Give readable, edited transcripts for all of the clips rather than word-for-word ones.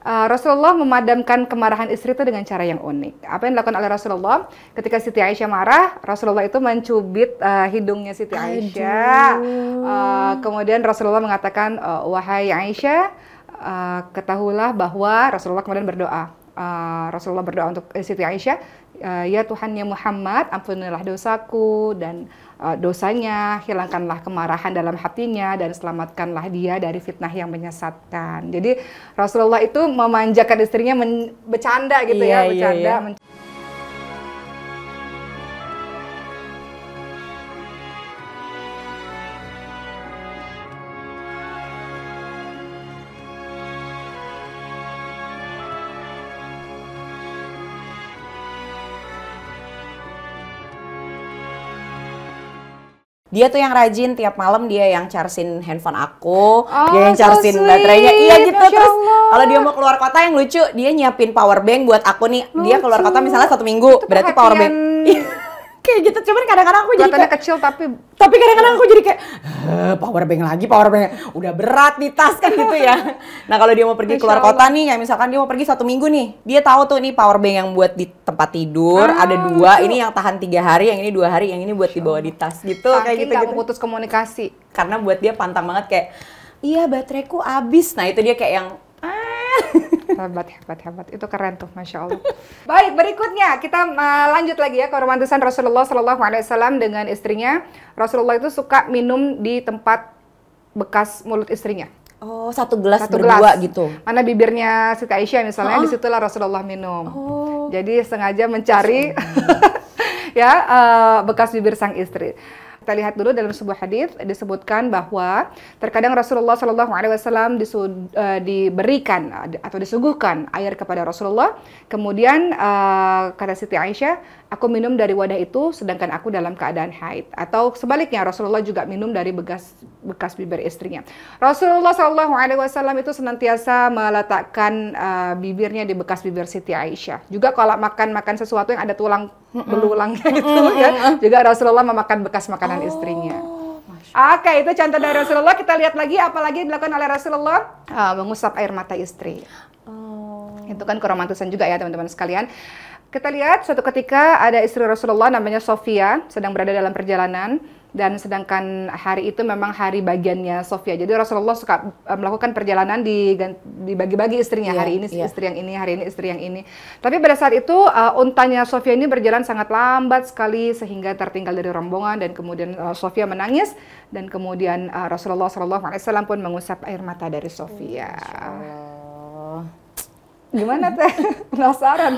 Rasulullah memadamkan kemarahan istri itu dengan cara yang unik. Apa yang dilakukan oleh Rasulullah ketika Siti Aisyah marah, Rasulullah itu mencubit hidungnya Siti Aisyah. Kemudian Rasulullah mengatakan, wahai Aisyah, ketahuilah bahwa Rasulullah kemudian berdoa. Rasulullah berdoa untuk Siti Aisyah, ya Tuhannya Muhammad, ampunilah dosaku dan dosanya, hilangkanlah kemarahan dalam hatinya dan selamatkanlah dia dari fitnah yang menyesatkan. Jadi Rasulullah itu memanjakan istrinya, bercanda gitu ya, bercanda. Dia tuh yang rajin, tiap malam dia yang chargein handphone aku, dia yang chargein baterainya, iya gitu. Terus kalau dia mau keluar kota yang lucu, dia nyiapin power bank buat aku nih. Lucu. Dia keluar kota misalnya 1 minggu, berarti power bank. Kayak gitu, cuman kadang-kadang aku jadi kayak kecil tapi kadang-kadang aku jadi kayak power bank lagi, power bank udah berat di tas kan gitu ya. Nah kalau dia mau pergi keluar kota nih, ya misalkan dia mau pergi 1 minggu nih, dia tahu tuh nih power bank yang buat di tempat tidur ada 2, ini yang tahan 3 hari, yang ini 2 hari, yang ini buat dibawa di tas gitu. Kayak gitu. Nggak mau putus komunikasi, karena buat dia pantang banget kayak, iya bateraiku habis. Nah itu dia kayak yang hebat. Itu keren tuh, Masya Allah. Baik, berikutnya kita lanjut lagi ya ke romantisan Rasulullah SAW dengan istrinya. Rasulullah itu suka minum di tempat bekas mulut istrinya. Oh, 1 gelas berdua gitu. Mana bibirnya Siti Aisyah misalnya, disitulah Rasulullah minum. Jadi sengaja mencari ya bekas bibir sang istri. Kita lihat dulu dalam sebuah hadis disebutkan bahwa terkadang Rasulullah SAW diberikan atau disuguhkan air kepada Rasulullah. Kemudian kata Siti Aisyah, aku minum dari wadah itu sedangkan aku dalam keadaan haid. Atau sebaliknya Rasulullah juga minum dari bekas bibir istrinya. Rasulullah SAW itu senantiasa meletakkan bibirnya di bekas bibir Siti Aisyah. Juga kalau makan sesuatu yang ada tulang belulangnya gitu ya, juga Rasulullah memakan bekas makanan istrinya. Oke, itu contoh dari Rasulullah. Kita lihat lagi apalagi dilakukan oleh Rasulullah, mengusap air mata istri. Itu kan keromantisan juga ya teman-teman sekalian. Kita lihat suatu ketika ada istri Rasulullah namanya Sofia sedang berada dalam perjalanan, dan sedangkan hari itu memang hari bagiannya Sofia. Jadi Rasulullah suka melakukan perjalanan dibagi-bagi istrinya, hari ini istri yang ini, hari ini istri yang ini. Tapi pada saat itu untanya Sofia ini berjalan sangat lambat sekali sehingga tertinggal dari rombongan, dan kemudian Sofia menangis, dan kemudian Rasulullah SAW pun mengusap air mata dari Sofia. Gimana teh? Penasaran?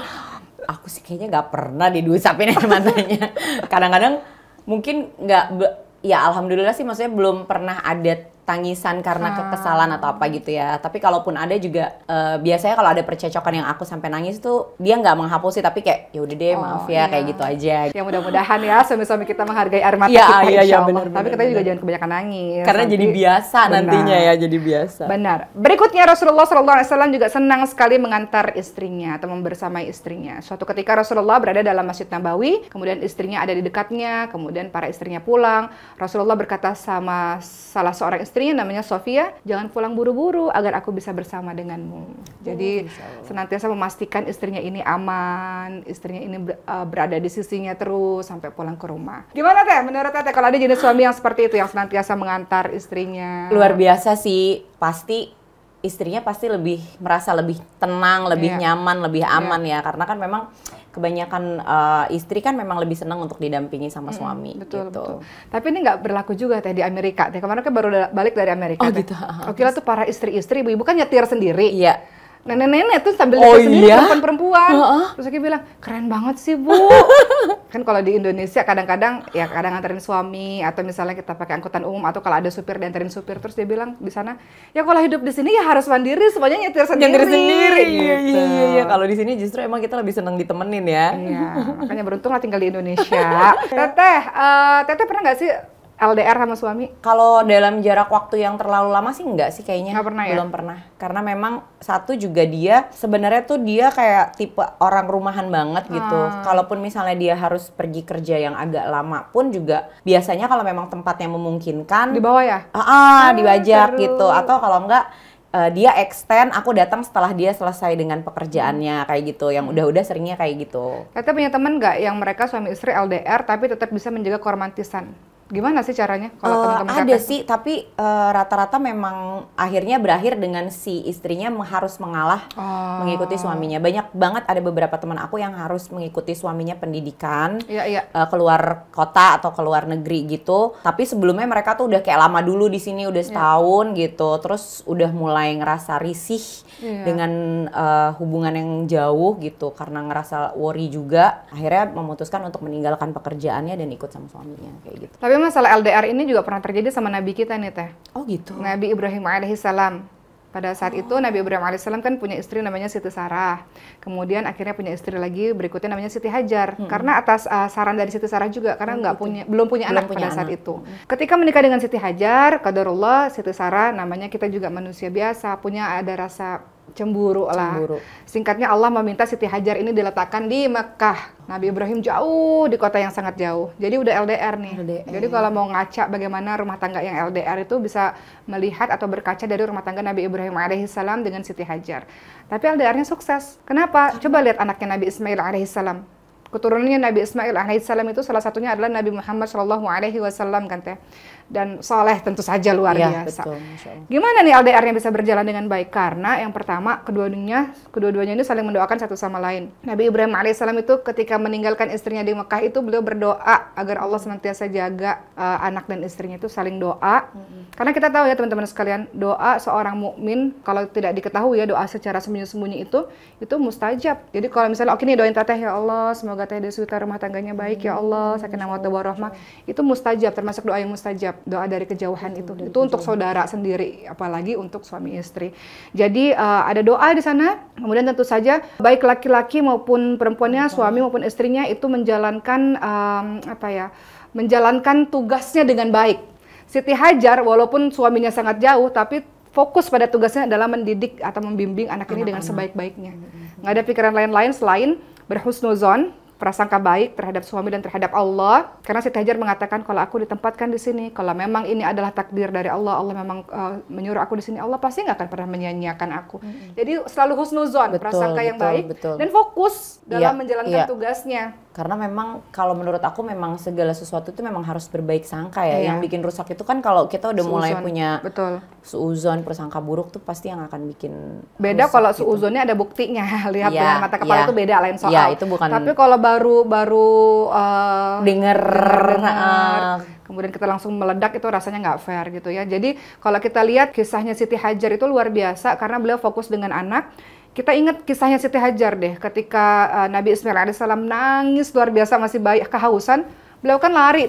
Aku sih kayaknya nggak pernah diusapin air matanya. Kadang-kadang mungkin nggak, ya alhamdulillah sih, maksudnya belum pernah ada tangisan karena kekesalan atau apa gitu ya. Tapi kalaupun ada juga, biasanya kalau ada percecokan yang aku sampai nangis tuh, dia nggak menghapus sih, tapi kayak ya udah deh, maaf ya, kayak gitu aja. Ya mudah-mudahan ya suami-suami kita menghargai air mata kita, insya Allah. Bener, tapi kita juga jangan kebanyakan nangis. Karena jadi biasa nantinya ya, jadi biasa. Benar. Berikutnya Rasulullah SAW juga senang sekali mengantar istrinya atau membersamai istrinya. Suatu ketika Rasulullah berada dalam Masjid Nabawi, kemudian istrinya ada di dekatnya, kemudian para istrinya pulang. Rasulullah berkata sama salah seorang istrinya namanya Sofia, jangan pulang buru-buru agar aku bisa bersama denganmu. Jadi senantiasa memastikan istrinya ini aman, istrinya ini berada di sisinya terus sampai pulang ke rumah. Gimana teh? Menurut teh kalau ada jenis suami yang seperti itu, yang senantiasa mengantar istrinya? Luar biasa sih, pasti istrinya pasti merasa lebih tenang, lebih nyaman, lebih aman ya, karena kan memang kebanyakan istri kan memang lebih senang untuk didampingi sama suami. Betul, gitu. betul. Tapi ini nggak berlaku juga teh di Amerika. Teh kemarin kan baru balik dari Amerika. Oh gitu. Oke lah tuh para istri-istri, ibu-ibu kan nyetir sendiri. Iya. Nenek-nenek tuh sambil nyetir sendiri, perempuan-perempuan. Terus aku bilang, keren banget sih Bu. Kan kalau di Indonesia kadang-kadang ya kadang nganterin suami, atau misalnya kita pakai angkutan umum, atau kalau ada supir dianterin supir, terus dia bilang di sana, ya kalau hidup di sini ya harus mandiri, semuanya nyetir sendiri. Nyetir sendiri. Gitu. Iya. Kalau di sini justru emang kita lebih senang ditemenin ya. Iya, makanya beruntung lah tinggal di Indonesia. Teteh pernah nggak sih LDR sama suami? Kalau dalam jarak waktu yang terlalu lama sih enggak sih kayaknya. Nggak pernah ya? Belum pernah. Karena memang satu juga dia sebenarnya tuh dia kayak tipe orang rumahan banget gitu. Kalaupun misalnya dia harus pergi kerja yang agak lama pun juga biasanya kalau memang tempat yang memungkinkan Di bawah ya? dibajak seru. gitu. Atau kalau enggak dia extend, aku datang setelah dia selesai dengan pekerjaannya kayak gitu. Yang udah seringnya kayak gitu. Teteh punya teman nggak yang mereka suami istri LDR tapi tetap bisa menjaga keromantisan? Gimana sih caranya kalau teman-teman ada sih, tapi rata-rata memang akhirnya berakhir dengan si istrinya harus mengalah mengikuti suaminya. Banyak banget ada beberapa teman aku yang harus mengikuti suaminya pendidikan, keluar kota atau keluar negeri gitu. Tapi sebelumnya mereka tuh udah kayak lama dulu di sini, udah setahun gitu. Terus udah mulai ngerasa risih dengan hubungan yang jauh gitu karena ngerasa worry juga. Akhirnya memutuskan untuk meninggalkan pekerjaannya dan ikut sama suaminya kayak gitu. Tapi masalah LDR ini juga pernah terjadi sama Nabi kita nih Teh. Oh gitu. Nabi Ibrahim alaihissalam. Pada saat itu Nabi Ibrahim alaihissalam kan punya istri namanya Siti Sarah. Kemudian akhirnya punya istri lagi berikutnya namanya Siti Hajar. Karena atas saran dari Siti Sarah juga karena belum punya anak pada saat itu. Ketika menikah dengan Siti Hajar, qadarullah Siti Sarah namanya kita juga manusia biasa, punya ada rasa cemburu lah. Singkatnya Allah meminta Siti Hajar ini diletakkan di Mekah. Nabi Ibrahim jauh di kota yang sangat jauh. Jadi udah LDR nih. Jadi kalau mau ngaca bagaimana rumah tangga yang LDR itu bisa melihat atau berkaca dari rumah tangga Nabi Ibrahim alaihissalam dengan Siti Hajar. Tapi LDR-nya sukses. Kenapa? Coba lihat anaknya Nabi Ismail alaihissalam. Keturunannya Nabi Ismail alaihissalam itu salah satunya adalah Nabi Muhammad sallallahu alaihi wasallam kan Teh. Dan soleh tentu saja luar biasa. Betul, gimana nih LDR-nya bisa berjalan dengan baik? Karena yang pertama kedua-duanya ini saling mendoakan satu sama lain. Nabi Ibrahim alaihissalam itu ketika meninggalkan istrinya di Mekah itu beliau berdoa agar Allah senantiasa jaga anak dan istrinya itu saling doa. Karena kita tahu ya teman-teman sekalian, doa seorang mukmin kalau tidak diketahui ya doa secara sembunyi-sembunyi itu mustajab. Jadi kalau misalnya oke nih doain Teteh ya Allah semoga Teteh Deswita rumah tangganya baik ya Allah, sakinah mawaddah warahmah, itu mustajab, termasuk doa yang mustajab. Doa dari kejauhan itu untuk saudara sendiri, apalagi untuk suami istri. Jadi ada doa di sana. Kemudian tentu saja baik laki-laki maupun perempuannya, suami maupun istrinya itu menjalankan menjalankan tugasnya dengan baik. Siti Hajar walaupun suaminya sangat jauh, tapi fokus pada tugasnya adalah mendidik atau membimbing anak ini dengan sebaik-baiknya. Nggak ada pikiran lain-lain selain berhusnuzon, prasangka baik terhadap suami dan terhadap Allah. Karena Siti Hajar mengatakan kalau aku ditempatkan di sini, kalau memang ini adalah takdir dari Allah, Allah memang menyuruh aku di sini, Allah pasti nggak akan pernah menyia-nyiakan aku. Jadi selalu husnuzon, prasangka yang baik dan fokus dalam menjalankan tugasnya. Karena memang kalau menurut aku memang segala sesuatu itu memang harus berbaik sangka ya. Yang bikin rusak itu kan kalau kita udah mulai punya suuzon, prasangka buruk tuh pasti yang akan bikin beda kalau suuzonnya ada buktinya. Lihat dengan mata kepala itu beda lain soal. Itu bukan. Tapi kalau baru dengar kemudian kita langsung meledak itu rasanya nggak fair gitu ya. Jadi kalau kita lihat kisahnya Siti Hajar itu luar biasa karena beliau fokus dengan anak. Kita ingat kisahnya Siti Hajar deh, ketika Nabi Ismail alaihissalam nangis luar biasa masih bayi kehausan, beliau kan lari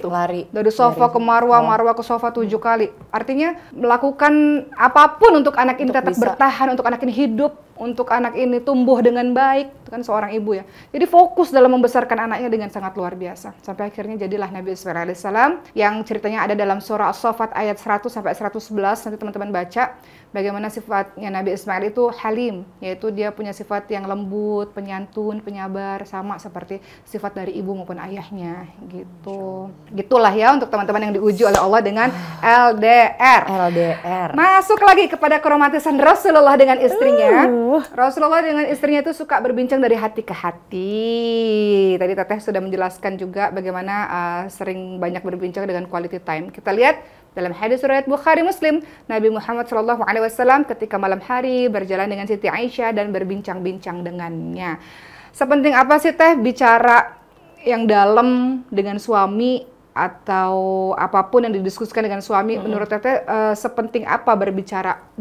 dari sofa ke Marwah, Marwah ke sofa 7 kali. Artinya melakukan apapun untuk anak ini tetap bertahan, untuk anak ini hidup, untuk anak ini tumbuh dengan baik. Itu kan seorang ibu ya. Jadi fokus dalam membesarkan anaknya dengan sangat luar biasa. Sampai akhirnya jadilah Nabi Ismail alaihissalam yang ceritanya ada dalam surah As-Saffat ayat 100 sampai 111. Nanti teman-teman baca bagaimana sifatnya Nabi Ismail itu halim, yaitu dia punya sifat yang lembut, penyantun, penyabar, sama seperti sifat dari ibu maupun ayahnya gitu. Gitulah ya untuk teman-teman yang diuji oleh Allah dengan LDR. Masuk lagi kepada keromantisan Rasulullah dengan istrinya. Rasulullah dengan istrinya itu suka berbincang dari hati ke hati. Tadi Teteh sudah menjelaskan juga bagaimana sering banyak berbincang dengan quality time. Kita lihat dalam hadis riwayat Bukhari Muslim, Nabi Muhammad SAW ketika malam hari berjalan dengan Siti Aisyah dan berbincang-bincang dengannya. Sepenting apa sih Teh bicara yang dalam dengan suami atau apapun yang didiskusikan dengan suami? Menurut Teteh sepenting apa berbicara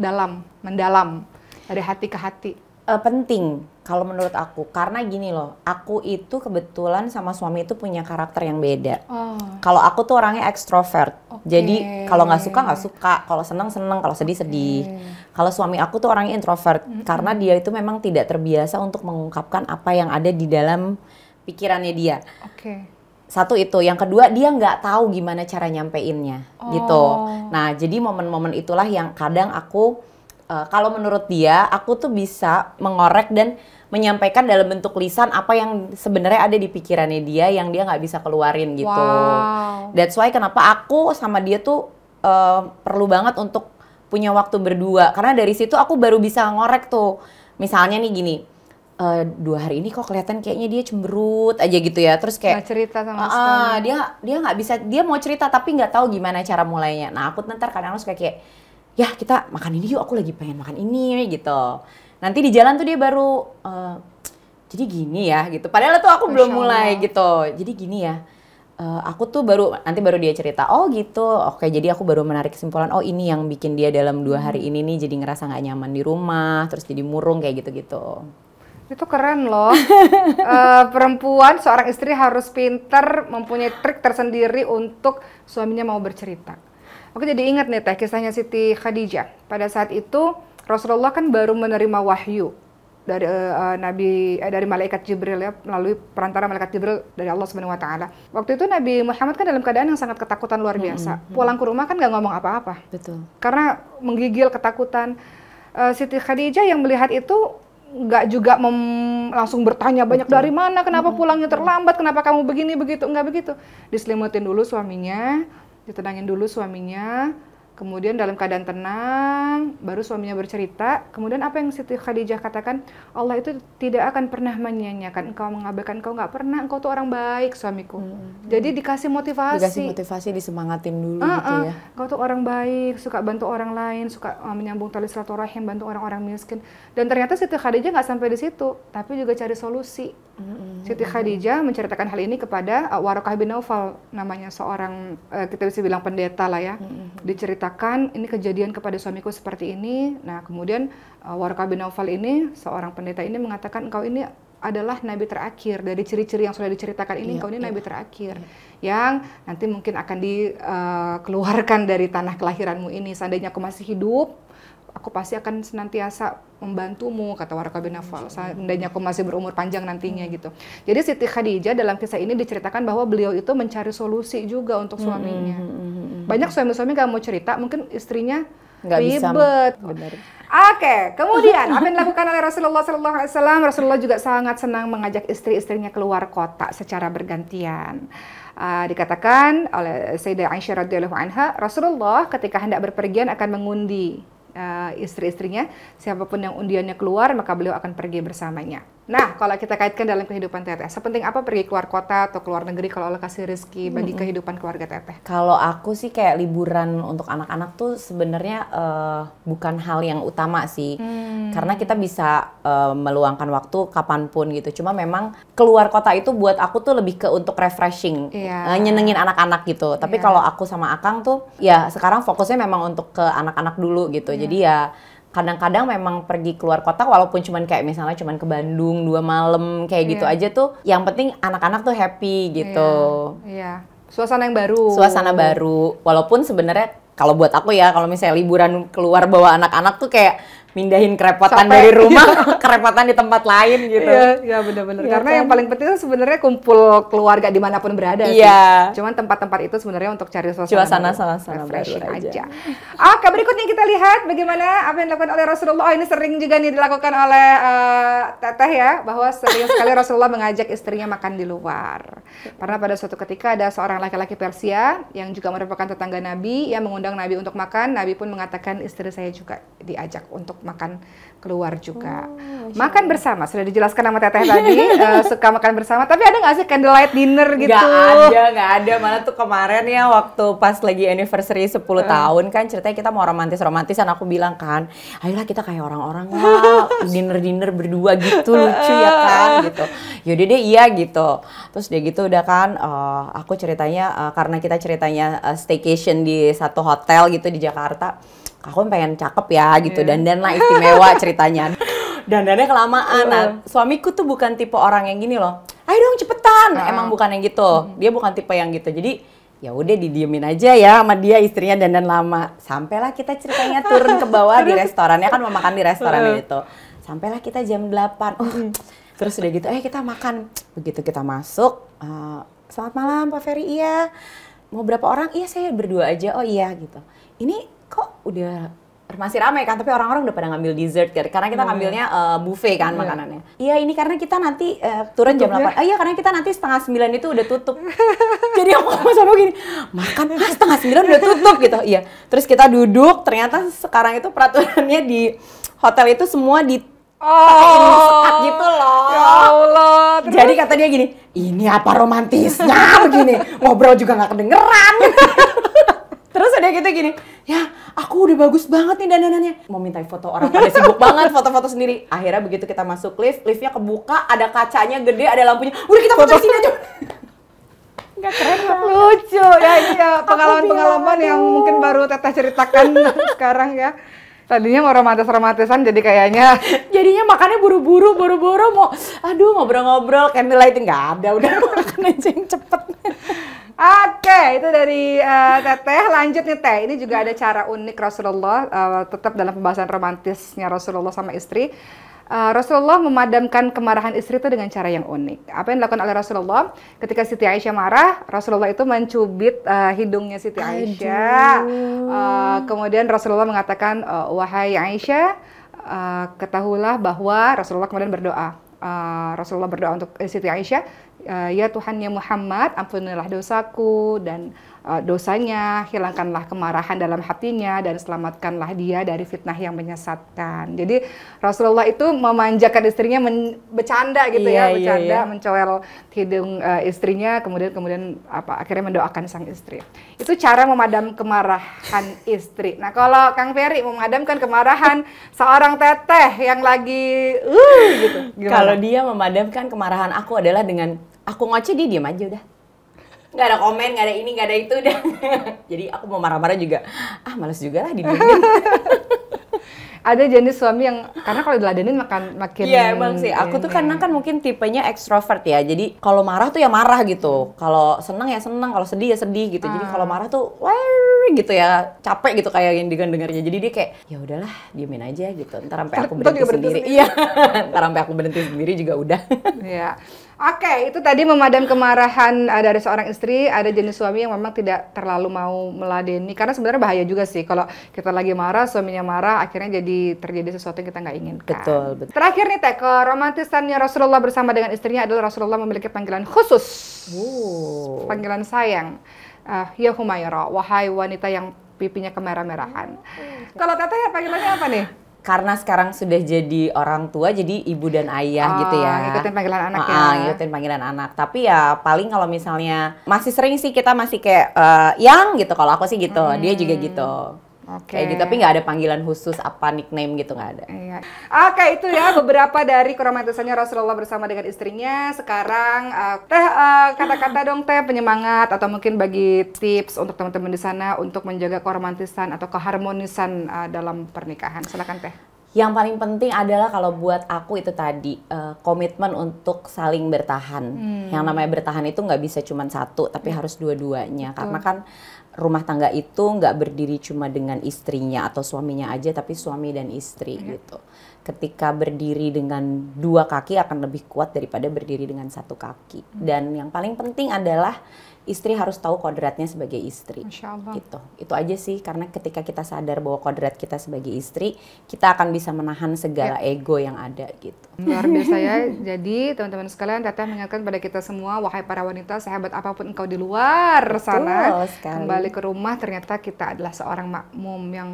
mendalam dari hati ke hati? Penting kalau menurut aku, karena gini loh, aku itu kebetulan sama suami itu punya karakter yang beda. Kalau aku tuh orangnya ekstrovert, jadi kalau nggak suka, kalau seneng, kalau sedih. Kalau suami aku tuh orangnya introvert, karena dia itu memang tidak terbiasa untuk mengungkapkan apa yang ada di dalam pikirannya dia. Satu itu, yang kedua dia nggak tahu gimana cara nyampeinnya, gitu. Nah, jadi momen-momen itulah yang kadang aku kalau menurut dia, aku tuh bisa mengorek dan menyampaikan dalam bentuk lisan apa yang sebenarnya ada di pikirannya dia yang dia nggak bisa keluarin gitu. That's why kenapa aku sama dia tuh perlu banget untuk punya waktu berdua. Karena dari situ aku baru bisa ngorek tuh. Misalnya nih gini, 2 hari ini kok kelihatan kayaknya dia cemberut aja gitu ya. Terus kayak nggak cerita sama sekali. dia nggak bisa, dia mau cerita tapi nggak tahu gimana cara mulainya. Nah aku ntar kadang suka kayak, ya kita makan ini yuk, aku lagi pengen makan ini gitu. Nanti di jalan tuh dia baru, jadi gini ya gitu. Padahal tuh aku belum mulai gitu. Jadi gini ya. Aku tuh nanti baru dia cerita, oh gitu, oke, jadi aku baru menarik kesimpulan, oh ini yang bikin dia dalam 2 hari ini nih jadi ngerasa nggak nyaman di rumah, terus jadi murung kayak gitu-gitu. Itu keren loh. Perempuan, seorang istri harus pinter, mempunyai trik tersendiri untuk suaminya mau bercerita. Aku jadi ingat nih teh kisahnya Siti Khadijah. Pada saat itu Rasulullah kan baru menerima wahyu dari dari malaikat Jibril ya, melalui perantara malaikat Jibril dari Allah Subhanahu wa taala. Waktu itu Nabi Muhammad kan dalam keadaan yang sangat ketakutan luar biasa. Pulang ke rumah kan nggak ngomong apa-apa. Betul. Karena menggigil ketakutan. Siti Khadijah yang melihat itu nggak juga langsung bertanya banyak, dari mana, kenapa pulangnya terlambat, kenapa kamu begini begitu, nggak begitu. Diselimutin dulu suaminya, ditenangin dulu suaminya. Kemudian dalam keadaan tenang, baru suaminya bercerita. Kemudian apa yang Siti Khadijah katakan? Allah itu tidak akan pernah menyanyiakan engkau, mengabaikan engkau, nggak pernah. Engkau tuh orang baik, suamiku. Jadi dikasih motivasi. Dikasih motivasi, disemangatin dulu gitu ya. Engkau tuh orang baik, suka bantu orang lain, suka menyambung tali silaturahim, bantu orang-orang miskin. Dan ternyata Siti Khadijah nggak sampai di situ, tapi juga cari solusi. Siti Khadijah menceritakan hal ini kepada Waraqah bin Naufal, namanya seorang, kita bisa bilang pendeta lah ya. Diceritakan, ini kejadian kepada suamiku seperti ini. Nah kemudian Waraqah bin Naufal ini, seorang pendeta ini mengatakan, engkau ini adalah nabi terakhir. Dari ciri-ciri yang sudah diceritakan ini, engkau ini nabi terakhir. Yang nanti mungkin akan dikeluarkan dari tanah kelahiranmu ini. Seandainya aku masih hidup, aku pasti akan senantiasa membantumu, kata Waraqah bin Naufal. Seandainya aku masih berumur panjang nantinya gitu. Jadi Siti Khadijah dalam kisah ini diceritakan bahwa beliau itu mencari solusi juga untuk suaminya. Banyak suami-suami gak mau cerita, mungkin istrinya nggak ribet. Oke, kemudian apa yang dilakukan oleh Rasulullah SAW? Rasulullah juga sangat senang mengajak istri-istrinya keluar kota secara bergantian. Dikatakan oleh Sayyidah Aisyah radhiyallahu anha, Rasulullah ketika hendak berpergian akan mengundi istri-istrinya, siapapun yang undiannya keluar maka beliau akan pergi bersamanya. Nah, kalau kita kaitkan dalam kehidupan Teteh, sepenting apa pergi keluar kota atau keluar negeri kalau Allah kasih rezeki bagi kehidupan keluarga Teteh? Kalau aku sih kayak liburan untuk anak-anak tuh sebenarnya bukan hal yang utama sih, karena kita bisa meluangkan waktu kapanpun gitu. Cuma memang keluar kota itu buat aku tuh lebih ke untuk refreshing, nyenengin anak-anak gitu. Tapi kalau aku sama Akang tuh, ya sekarang fokusnya memang untuk ke anak-anak dulu gitu. Jadi ya kadang-kadang memang pergi keluar kota walaupun cuman kayak misalnya cuman ke Bandung 2 malam kayak gitu aja tuh, yang penting anak-anak tuh happy gitu. Suasana yang baru. Suasana baru. Walaupun sebenarnya kalau buat aku ya, kalau misalnya liburan keluar bawa anak-anak tuh kayak mindahin kerepotan dari rumah, kerepotan di tempat lain gitu. Iya benar-benar. Karena yang paling penting itu sebenarnya kumpul keluarga dimanapun berada sih. Cuman tempat-tempat itu sebenarnya untuk cari suasana baru aja. Oke, berikutnya kita lihat bagaimana apa yang dilakukan oleh Rasulullah. Oh, ini sering juga nih dilakukan oleh Teteh ya, bahwa sering sekali Rasulullah mengajak istrinya makan di luar. Karena pada suatu ketika ada seorang laki-laki Persia yang juga merupakan tetangga Nabi yang mengundang Nabi untuk makan. Nabi pun mengatakan istri saya juga diajak untuk makan keluar juga. Makan bersama, sudah dijelaskan sama Teteh tadi, suka makan bersama. Tapi ada nggak sih candlelight dinner gitu? Nggak ada. Mana tuh kemarin ya waktu pas lagi anniversary 10 tahun kan ceritanya kita mau romantisan. Aku bilang kan, ayolah kita kayak orang-orang lah, dinner berdua gitu, lucu ya kan gitu. Yaudah deh iya gitu. Terus dia gitu udah kan, aku ceritanya karena kita ceritanya staycation di satu hotel gitu di Jakarta. Aku pengen cakep ya gitu, dandan lah istimewa ceritanya. Dandannya kelamaan. Nah, suamiku tuh bukan tipe orang yang gini loh. Ayo dong cepetan. Emang bukan yang gitu. Dia bukan tipe yang gitu. Jadi ya udah didiemin aja ya sama dia, istrinya dandan lama. Sampailah kita ceritanya turun ke bawah di restorannya, kan mau makan di restoran itu. Sampailah kita jam 8. Terus udah gitu, kita makan. Begitu kita masuk, selamat malam Pak Ferry, iya. Mau berapa orang? Iya saya berdua aja. Oh iya gitu. Ini kok udah masih ramai kan, tapi orang-orang udah pada ngambil dessert karena kita ngambilnya buffet kan makanannya. Iya, ini karena kita nanti turun jam 8. Iya, karena kita nanti 8:30 itu udah tutup. Jadi aku sama gini, makan 8:30 udah tutup gitu. Iya. Terus kita duduk, ternyata sekarang itu peraturannya di hotel itu semua di sekat gitu loh. Ya Allah. Terus? Jadi kata dia gini, ini apa romantisnya begini, ngobrol juga nggak kedengeran. Terus ada gitu gini, ya aku udah bagus banget nih dandanannya. Mau minta foto orang pada sibuk banget, foto-foto sendiri. Akhirnya begitu kita masuk lift, liftnya kebuka, ada kacanya gede, ada lampunya. Udah kita foto di sini aja. Nggak keren banget. Lucu ya, ini ya pengalaman-pengalaman yang mungkin baru Teteh ceritakan sekarang ya. Tadinya mau romantis-romantisan jadi kayaknya jadinya makannya buru-buru mau ngobrol-ngobrol, candlelight nggak ada, udah makan aja yang cepet. Oke, itu dari Teteh. Lanjut nih Teh, ini juga ada cara unik Rasulullah, tetap dalam pembahasan romantisnya Rasulullah sama istri. Rasulullah memadamkan kemarahan istri itu dengan cara yang unik. Apa yang dilakukan oleh Rasulullah ketika Siti Aisyah marah, Rasulullah itu mencubit hidungnya Siti Aisyah. Kemudian Rasulullah mengatakan, wahai Aisyah, ketahuilah bahwa Rasulullah kemudian berdoa. Rasulullah berdoa untuk Siti Aisyah, ya Tuhan ya Muhammad, ampunilah dosaku dan dosanya, hilangkanlah kemarahan dalam hatinya dan selamatkanlah dia dari fitnah yang menyesatkan. Jadi Rasulullah itu memanjakan istrinya, bercanda gitu bercanda, mencoel hidung istrinya, kemudian akhirnya mendoakan sang istri. Itu cara memadam kemarahan istri. Nah, kalau Kang Ferry memadamkan kemarahan seorang Teteh yang lagi gitu. Kalau dia memadamkan kemarahan aku adalah dengan aku ngoceh, dia diam aja udah. Nggak ada komen, nggak ada ini, nggak ada itu udah. Jadi aku mau marah-marah juga, males juga lah didiemin. Ada jenis suami yang, karena kalau diladenin makin iya emang sih, aku tuh kan mungkin tipenya ekstrovert ya. Jadi kalau marah tuh ya marah gitu. Kalau senang ya senang, kalau sedih ya sedih gitu. Jadi kalau marah tuh wah gitu ya, capek gitu kayak yang dengarnya. Jadi dia kayak ya udahlah, diemin aja gitu. Ntar sampai aku berhenti sendiri. Iya. Ntar sampai aku berhenti sendiri juga udah. Iya. Oke, itu tadi memadam kemarahan dari seorang istri. Ada jenis suami yang memang tidak terlalu mau meladeni, karena sebenarnya bahaya juga sih kalau kita lagi marah, suaminya marah, akhirnya jadi terjadi sesuatu yang kita nggak inginkan. Betul. Terakhir nih Teh, keromantisannya Rasulullah bersama dengan istrinya adalah Rasulullah memiliki panggilan khusus, panggilan sayang. Ya Humaira, wahai wanita yang pipinya kemerah-merahan. Kalau Teteh panggilannya apa nih? Karena sekarang sudah jadi orang tua, jadi ibu dan ayah gitu ya. Ngikutin panggilan anak ya. Ngikutin panggilan anak. Tapi ya paling kalau misalnya masih sering sih kita masih kayak yang gitu. Kalau aku sih gitu, dia juga gitu. Kayak gitu, tapi nggak ada panggilan khusus apa nickname gitu, nggak ada. Iya. Oke, itu ya beberapa dari keromantisannya Rasulullah bersama dengan istrinya. Sekarang Teh kata-kata dong Teh penyemangat atau mungkin bagi tips untuk teman-teman di sana untuk menjaga keromantisan atau keharmonisan dalam pernikahan. Silakan Teh. Yang paling penting adalah kalau buat aku itu tadi komitmen untuk saling bertahan. Yang namanya bertahan itu nggak bisa cuma satu, tapi harus dua-duanya. Karena kan rumah tangga itu nggak berdiri cuma dengan istrinya atau suaminya aja, tapi suami dan istri gitu. Ketika berdiri dengan dua kaki akan lebih kuat daripada berdiri dengan satu kaki. Dan yang paling penting adalah istri harus tahu kodratnya sebagai istri. Masya Allah. Gitu. Itu aja sih, karena ketika kita sadar bahwa kodrat kita sebagai istri, kita akan bisa menahan segala ego yang ada gitu. Luar biasa ya. Jadi teman-teman sekalian, Teteh mengingatkan pada kita semua, wahai para wanita, sehebat apapun engkau di luar sana, kembali ke rumah ternyata kita adalah seorang makmum yang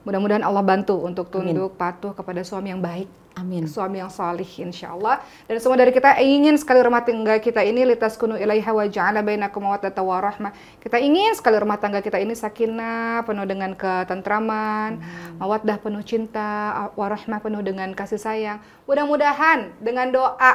mudah-mudahan Allah bantu untuk tunduk patuh kepada suami yang baik. Amin. Suami yang salih insyaallah. Dan semua dari kita ingin sekali rumah tangga kita ini litaskunu ilaiha wa ja'ala bainakum mawaddatan wa rahmah. Kita ingin sekali rumah tangga kita ini sakinah, penuh dengan ketentraman, mawaddah penuh cinta, wa rahmah penuh dengan kasih sayang. Mudah-mudahan dengan doa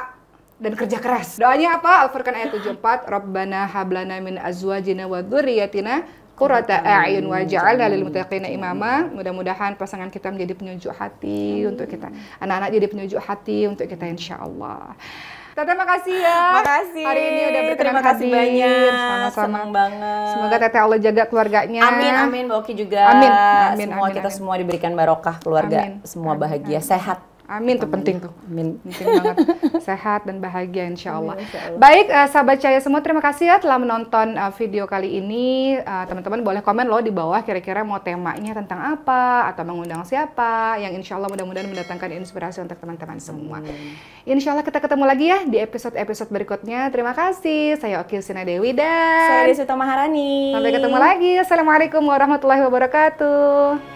dan kerja keras. Doanya apa? Al-Furqan ayat 74, Rabbana hablana min azwajina wa dzurriyyatina qurrata a'yun waj'alna lil muttaqina imama. Mudah-mudahan pasangan kita menjadi penyejuk hati untuk kita. Anak-anak jadi penyejuk hati untuk kita insyaallah. Teteh makasih ya. Makasih. Hari ini udah berkenan Terima kasih banyak. Sama-sama. Senang banget. Semoga Teteh Allah jaga keluarganya. Amin, Mbak Oki juga. Amin. Semua kita semua diberikan barokah keluarga, semua bahagia, sehat. Amin, tuh penting tuh. Amin. Penting banget. Sehat dan bahagia insya Allah. Amin, insya Allah. Baik, sahabat Cahaya semua, terima kasih ya telah menonton video kali ini. Teman-teman boleh komen loh di bawah kira-kira mau temanya tentang apa atau mengundang siapa yang insya Allah mudah-mudahan mendatangkan inspirasi untuk teman-teman semua. Insya Allah kita ketemu lagi ya di episode-episode berikutnya. Terima kasih. Saya Oki Sina Dewi dan Saya Deswita Maharani. sampai ketemu lagi. Assalamualaikum warahmatullahi wabarakatuh.